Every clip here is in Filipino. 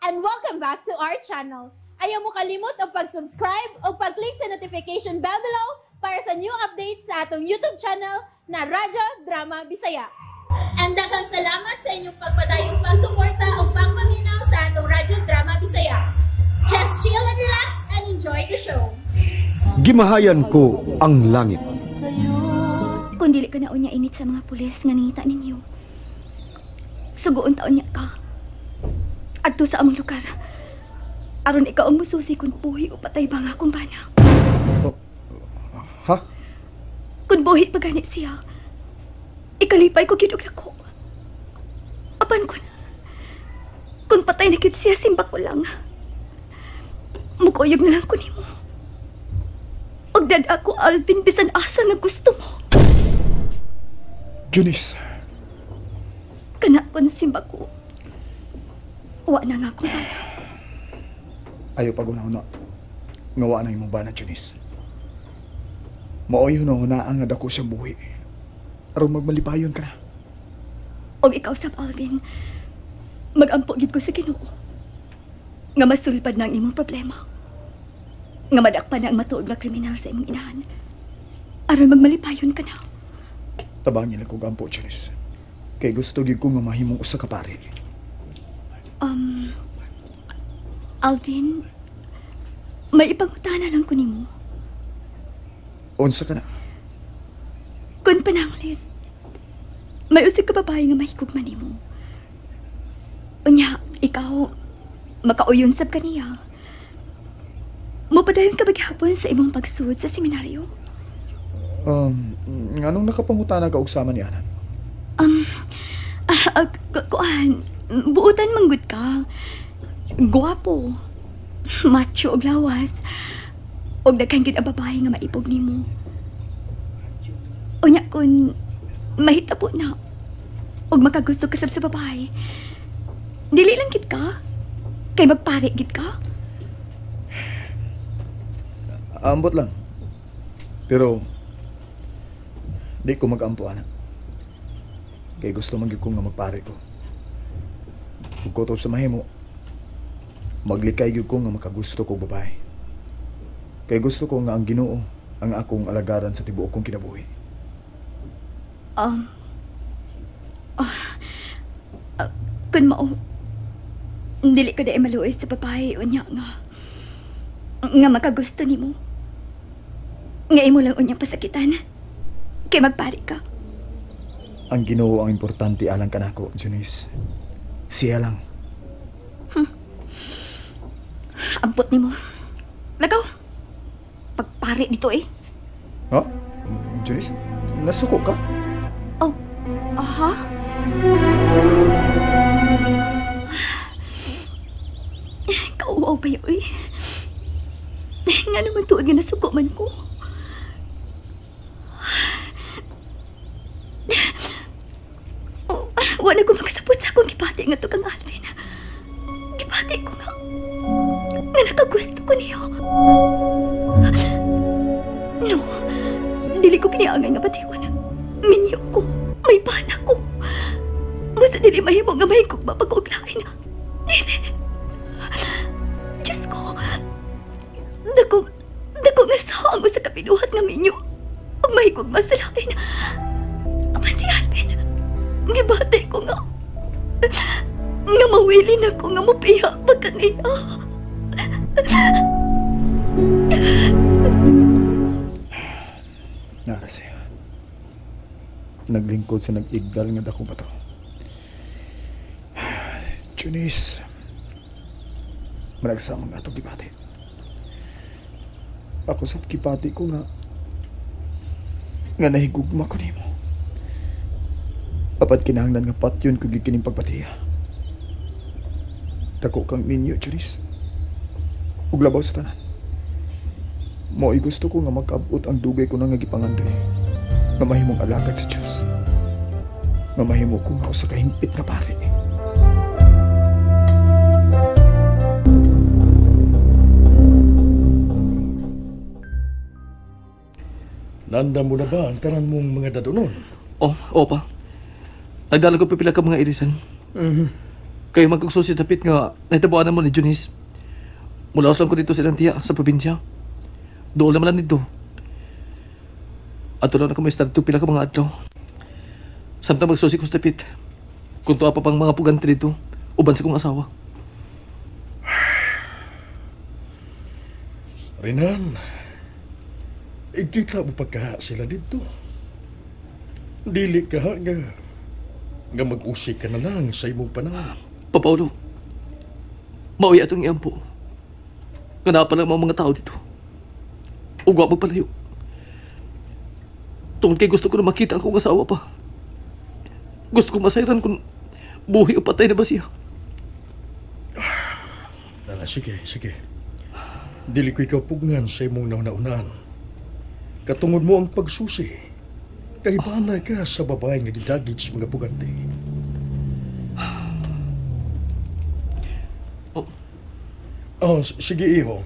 and welcome back to our channel. Ayaw mo kalimot o pag-subscribe o pag-click sa notification bell below para sa new updates sa atong YouTube channel na Radyo Drama Bisaya. And daghang salamat sa inyong pagpadayong pagsuporta o pagpaminaw sa atong Radyo Drama Bisaya. Just chill and relax and enjoy the show. Gimahayan ko ang langit. Kung dili ka na unya init sa mga pulis nga nangita ninyo, sugoon taon niya ka. Adto sa among lugar. Aron ikaw ang mususi kung buhi o patay ba nga akong bana. Ha? Kung buhi pa ganit siya, ikalipay ko gidug ako. Apan kung patay na gid siya, simba ko lang. Mukuyog na lang ko nimo. Og dad ako, Alvin, bisan asa nga gusto mo. Junice. Kana kon simba ko. Wa na nga akong bana. Ayaw pag-una-una. Ngawa na imong bana, Junice. Maoy hunahunaan nga dako siyang buhi. Aron magmalipayon ka na. Og ikaw sab, Alvin, mag-ampo gid ko sa Ginoo. Nga masulpad na ang imong problema. Nga madakpan na ang matuod nga kriminal sa imong inahan. Aron magmalipayon ka na. Tabangin ako gampo, Junice. Kay gusto gid ko nga mahimong usa ka pare. Alvin, may ipangutana lang ko nimo. Unsa ka na? Kung pananglit, may usig ka babae nga mahigugman nimo. Unya, ikaw, makauyon sab kaniya. Mupadayon ka baghapon sa imong pagsuod sa seminaryo? Nganong nakapangutana ka og sama ni Anan? Kuan, buutan manggod ka. Guwapo, macho og lawas, og daghan gyud ang babae nga maipog nimo. Unya kun mahitabo na, og makagusto ka sab sa babae, dili lang gid ka, kay magpare gid ka. Ambot lang. Pero di ko mag-ampo, anak. Kay gusto man gyud ko nga magpare ko. Ug kutob sa mahimo, maglikay gyud ko nga makagusto ko babae. Kay gusto ko nga ang Ginoo ang akong alagaran sa tibuok kong kinabuhi. Kun mao, dili ka dai maluoy sa babae unya nga makagusto nimo. Nga imo lang unya pasakitan. Kay magpari ka. Ang Ginoo ang importante alang kanako, Junice. Siya lang. Ampot nimo. Lagaw. Pagpari dito eh. Ha? Junice, nasuko ka? Oh, aha. Kauwaw pa yun eh. Nga naman tuod nga nasuko man ko. Wala ko makasapot sa akong gipati nga to kang Alvin. Gipati ko nga nakagusto ko niyo. No, dili ko kiniangay nga batiwan. Minyo ko, may bana ko. Basta dili mahimo nga mahigog mapag-uglain. Dili. Diyos ko, dako nga saan mo sa kapinuhat nga minyo. Huwag mahigog masalain. Aman si Alvin, gibati ko nga. Nga mawili na ko nga mupiha pagka niya. Nara siya. Naglingkod sa nag-igdal nga dako ba to. Junice, managsama nga itong kipati. Ako sa kipati ko nga nahigugma ko nimo. Apat kinahanglan nga patyon ko gikining pagpatiya. Dako kang minyo, Junice. Ug labaw sa tanan. Mo'y gusto ko nga mag-abot ang dugay ko na nga gipangandoy. Nga mahimong alagad sa Diyos. Nga mahimo ko nga sa kahingpit na pare. Nanda mo na ba ang tanan mong mga dadonon? Opa. Nagdala ko pipila ka mga irisan. Kayo magkagsusi dapit nga nahitabuan mo ni Junis. Mulaos lang ko dito sa ilang tiya sa probinsya. Doon naman lang dito. Ato lang ako may start to pila ka mga adlaw. Samtang magsusi ko sa dapit. Kung tuwa pa pang mga pugante dito, uban sa kong asawa. Rinan, ikita mo pagka sila dito. Dili ka nga mag-usik ka na lang sa imong panahon. Papaulo, mauwi atong iyampo. Nga na pa lang mga tao dito. Ugwa magpalayo. Tungkol kay gusto ko na makita ang kong asawa pa. Gusto ko masayran kung buhi o patay na ba siya. Sige, sige. Dili ko ikaw pugnan sa imong nauna-unahan. Katungod mo ang pagsusi. Kay bana ka sa babae nga gidagit sa mga pugante. Sige iho.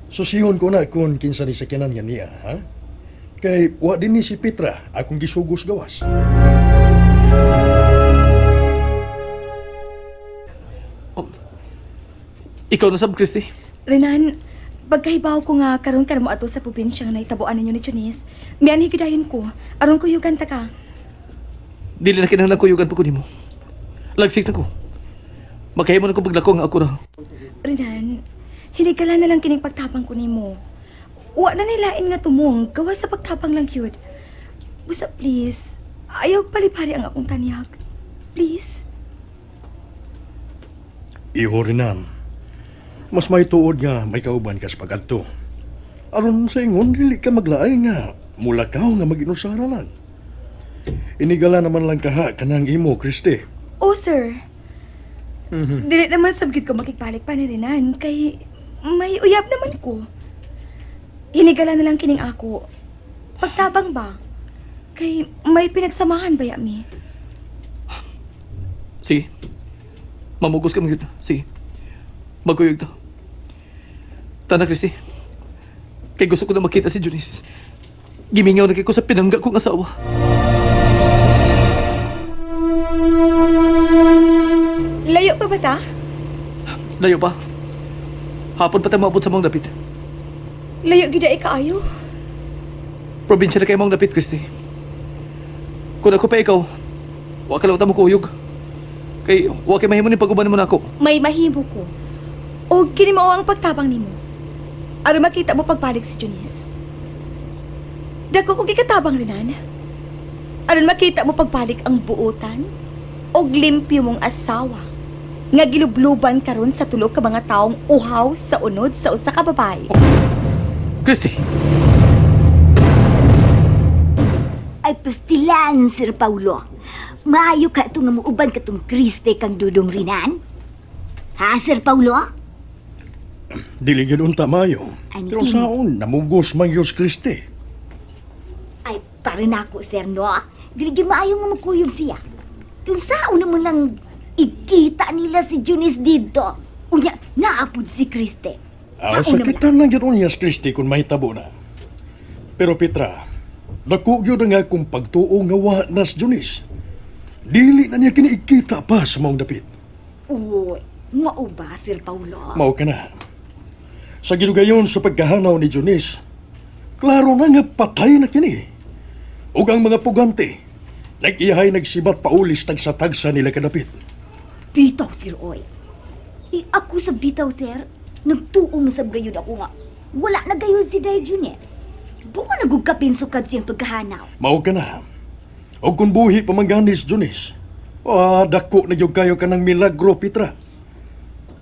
Susihon ko na kung kinsa ni sakyanan nga niya, ha? Kay wa din ni si Petra akong gisugos gawas. Ikaw na sab, Christy. Renan, pagkahibaw ko nga karon ka mo ato sa probinsya nga naitabuan ninyo ni Chunis, miyan higidayon ko, aron ko yugan ta ka. Dili na kinahanglan ko yugan pa ko nimo. Lagsik na ko. Magkahimo na ko paglako nga ako ra. Renan, hinigala na lang kining pagtapang ko nimo. Wa na nilain nga tumong, gawas sa pagtapang lang yun. Busa, please, ayaw palipari ang akong tanyag. Please. Iho Rinan, mas may tuod nga may kauban ka sa pag-adto. Aron sa ingon, dili ka maglaay nga. Mula ka nga mag-inusara lang. Inigala naman lang kaha kanang imo, Christy. Oh, sir. Dili naman sabgid ko makikbalik pa ni Renan, kay may uyab naman ko. Hinigala na lang kining ako. Pagtabang ba? Kay may pinagsamahan ba yami? Sige. Mamugos ka mga yun. Sige. Magkuyog na. Tana, Christy. Kay gusto ko na makita si Junis. Gimingaw na kay ko sa pinangga kong asawa. Layo pa ba ta? Layo pa. Hapon pa tayo maabot sa mga dapit. Layo gida kaayo. Probinsya na kayo mga dapit, Christy. Kung ako pa ikaw, waka lang mo kuyog. Kay waka mahimo ni pag-uban mo na ako. May mahimo ko. O kini mo ang pagtabang nimo. Aron makita mo pagbalik si Junis. Dako ko gikatabang Renan. Aron makita mo pagbalik ang buutan og limpyo mong asawa nga gilubluban karon sa tulo ka mga taong uhaw sa unod sa usa ka babae. Christy! Ay pastilan, Sir Paulo. Maayo ka ito nga muuban ka itong Kriste kang dudong Rinan? Ha, Sir Paulo? Dili ganoon tamayo. Ano Pero din? saon, namugos man Diyos Christy. Ay, para na ako, Sir, no? Dili maayo nga makuyog siya. Kung saon naman lang ikita nila si Junis dito. Unya, naapod si Kriste. Sakitan lang ganoon niya si Christy kung mahitabo na. Pero Petra, dako gyud nga kung pagtuo nga wa nas Junis. Dili na niya kiniikita pa sa maong dapit. Uy, mao ba, Sir Paulo? Mao ka na. Sa ginugayon sa pagkahanaw ni Junis, klaro na nga patay na kini. Ug ang mga pugante, nag-iyahay nagsibat paulis tagsa-tagsa nila kadapit. Bitaw, Sir Oy. Ako sa bitaw, Sir, nagtuong sa gayon ako nga. Wala na gayon si Day Junis. Buka nagugkapin sukad siyang pagkahanaw. Mao ka na. O kung buhi pamangganis Junis, dako na gyud kayo kanang milagro, Petra.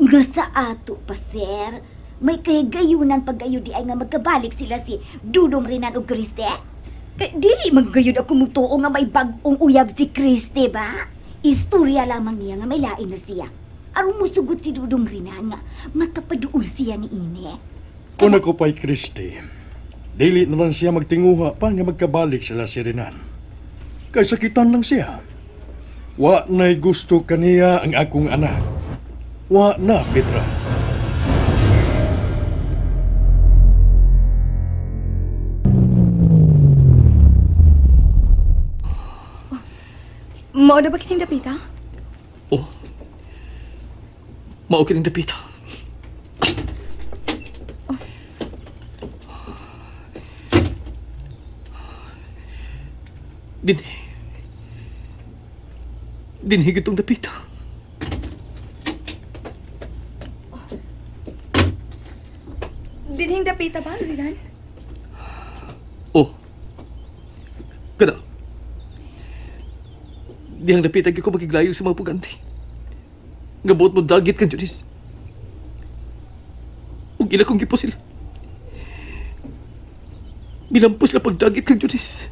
Nga sa ato pa, Sir, may kahigayunan pagayo di ay nga magkabalik sila si Dudong Rinan o Kriste. Kay dili maggayod ako mutuo nga may bag-ong uyab si Kriste ba? Istorya lamang niya nga may lain na siya. Aron mo sugot si Dudong Rinan nga makapaduol siya ni Ine. Kung ako pa'y Kriste, dili na lang siya magtinguha pa nga magkabalik sila si Rinan. Kay sakitan lang siya. Wa na'y gusto kaniya ang akong anak. Wa na, Petra. Mao na ba kining dapita? Oh. Mao kining dapita. Dinhi gitong dapita. Dinhing dapita ba, Rinan? Oh. Kada. Dihang dapita ko makiglayo sa mga puganti. Ngabot mo dagit kang Junis. Ug ila kong gipo sila. Bilampos la pagdagit kang Junis.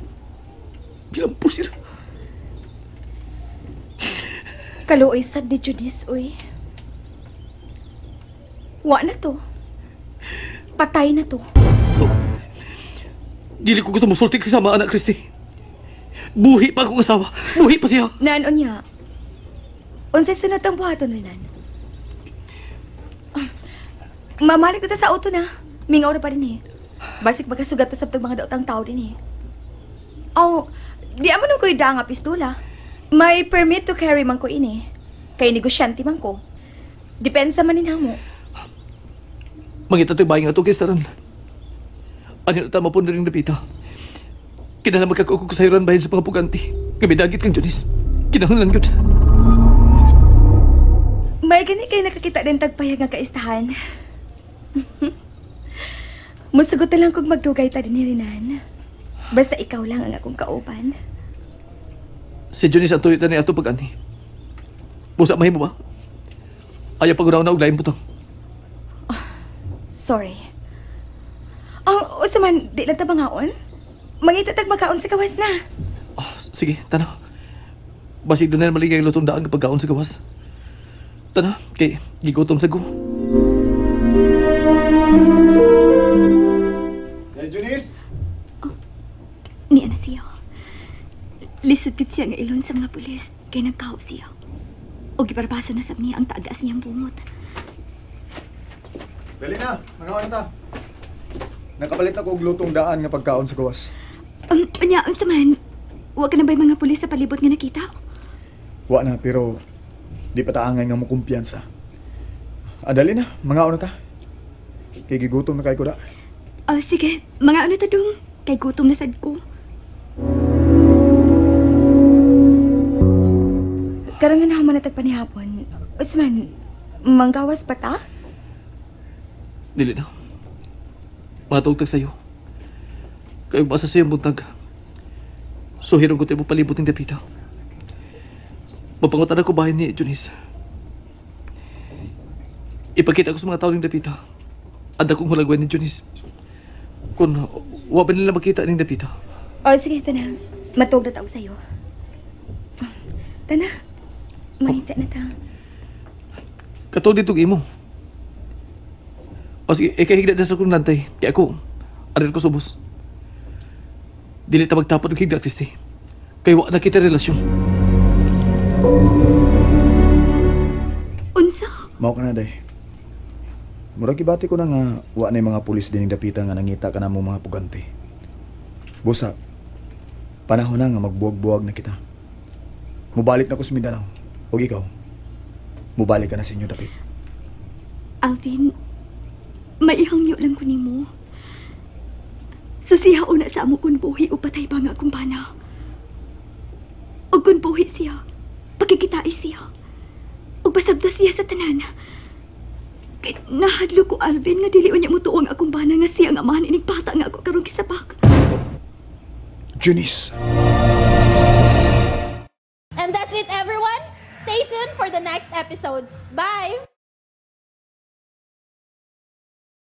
Bilampos sila. Kaluoy sad ni Judis, uy. Wa na to. Patay na to. Oh. Dili ko gusto musulti kasama anak Christy. Buhi pa akong asawa. Buhi pa siya. Naanon niya? Unsay sunod ang buhaton, Rinan? Mamalik ko ta sa auto na. Mingaw na pa rin eh. Basik magkasugat ta sa mga daotang tao din eh. Oh, di amo nung ko ida nga pistola. May permit to carry man ko ini. Kay negosyante man ko. Depensa man ninha mo. Mangitatay bayi nga ito, kistaran. Ano na tama po na rin napita. Kinahanglan magkakukog sa sayuran bahin sa mga puganti. Kami dagit kang Junis. Kinahanglan yun. May gani kayo nakakita din tagpayag nga kaistahan. Musugot na lang kung magdugay ta din ni Rinan. Basta ikaw lang ang akong kauban. Si Junis ang tuyot na niya ito pag-ani. Busa mahimo ba? Ayaw pag-unaw na uglayin putang. Sorry. Ang usaman, di lang tabangaon? Mangitatag makaon sa gawas na. Sige, tanaw. Basig doon na maligay ang lutong daan kapag kaon sa gawas. Tanaw, kay gigutom sa go. Hey, Junis! Niya na siya. Lisod kit siya nga ilon sa mga pulis. Kaya nagkaw siya. O giparpasa na sa niya ang tagas niyang bungot. Dali na, nangawan ta. Nakapalit ako og lutong daan nga pagkaon sa gawas. Anya, ang saman, huwag ka na ba'y mga pulis sa palibot nga nakita? Wa na, pero di pa taangay nga mo kumpiyansa. Dali na, mangaon na ta. Kay gigutom na kay ko da. Sige, mga ano ta dong. Kay gutom na sad ko. Karangan na human natagpa ni hapon. Usman, manggawas pa ta? Dili na. Matugtag sa'yo. Kayong basa sa'yo buntag. So hirong ko tayo mo palibot ng dapita. Mapangutan ako bahay ni Junis. Ipakita ko sa mga tao ng dapita. Anda kong hulagwan ni Junis. Kung waba nila makita ng dapita. Sige, tana. Matug na tao sa'yo. Tana, mahita na ta. Katog dito imo. Sige, kahigda na sa kong nantay. Kaya ako, aral ko subos. Dili ta magtapon ng higda, Christy. Kaya wala na kita relasyon. Unsa? Mao ka na, day. Murag ibati ko na nga, wa na mga pulis din dapita nga nangita ka na mo mga pugante. Busa, panahon na nga magbuwag-buwag na kita. Mubalik na ko sa Mindanao. Huwag ikaw, mubalik ka na sa inyo, dapit. Alvin, maihangyo lang ko nimo. Sa siya una sa amo kun buhi o patay ba nga akong bana. O kun buhi siya, pagkikitai siya. O pasabda siya sa tanan. Kay nahadlo ko Alvin nga dili unya mo tuong akong bana nga siya nga man inig bata nga ako karon kisabak. Junis! And that's it, everyone. Stay tuned for the next episodes. Bye!